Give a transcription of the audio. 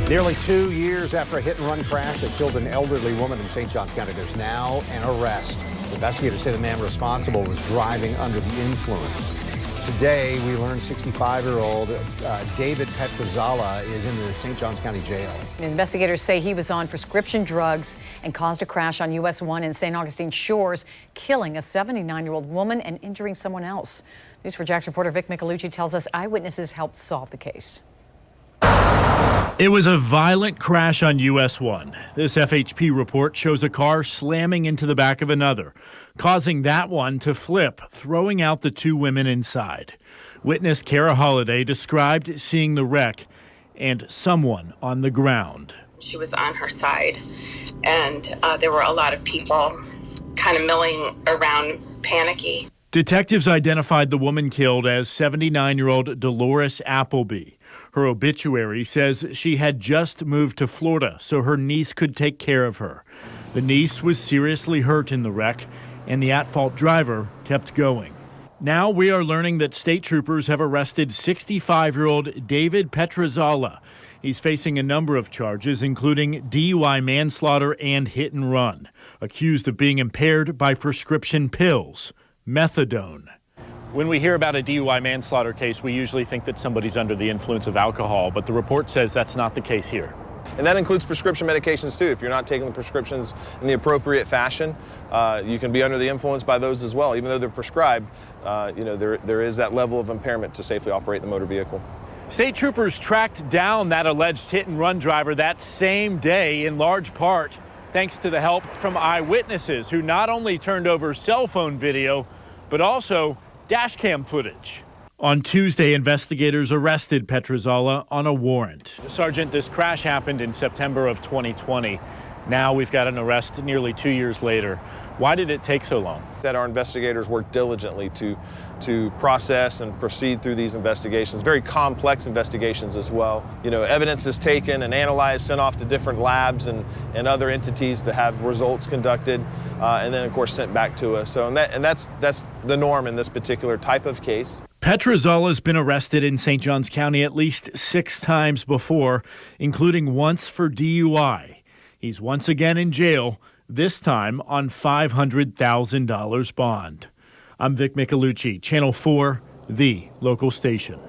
Nearly 2 years after a hit-and-run crash that killed an elderly woman in St. Johns County, there's now an arrest. Investigators say the man responsible was driving under the influence. Today, we learned 65-year-old David Petrozzala is in the St. Johns County Jail. Investigators say he was on prescription drugs and caused a crash on US 1 in St. Augustine Shores, killing a 79-year-old woman and injuring someone else. News4Jax reporter Vic Micolucci tells us eyewitnesses helped solve the case. It was a violent crash on US 1. This FHP report shows a car slamming into the back of another, causing that one to flip, throwing out the two women inside. Witness Kara Holliday described seeing the wreck and someone on the ground. She was on her side, and there were a lot of people kind of milling around, panicky. Detectives identified the woman killed as 79-year-old Dolores Appleby. Her obituary says she had just moved to Florida so her niece could take care of her. The niece was seriously hurt in the wreck, and the at-fault driver kept going. Now we are learning that state troopers have arrested 65-year-old David Petrozzala. He's facing a number of charges, including DUI manslaughter and hit and run, accused of being impaired by prescription pills, methadone. When we hear about a DUI manslaughter case, we usually think that somebody's under the influence of alcohol, but the report says that's not the case here. And that includes prescription medications too. If you're not taking the prescriptions in the appropriate fashion, you can be under the influence by those as well. Even though they're prescribed, there is that level of impairment to safely operate the motor vehicle. State troopers tracked down that alleged hit-and-run driver that same day, in large part thanks to the help from eyewitnesses who not only turned over cell phone video, but also dash cam footage. On Tuesday, investigators arrested Petrozzala on a warrant. Sergeant, this crash happened in September of 2020. Now we've got an arrest nearly 2 years later. Why did it take so long? That our investigators worked diligently to process and proceed through these investigations, very complex investigations as well. Evidence is taken and analyzed, sent off to different labs and other entities to have results conducted, and then of course sent back to us. So that's the norm in this particular type of case. Petrozzala has been arrested in St. Johns County at least 6 times before, including once for DUI. He's once again in jail, this time on $500,000 bond. I'm Vic Micolucci, Channel 4, the local station.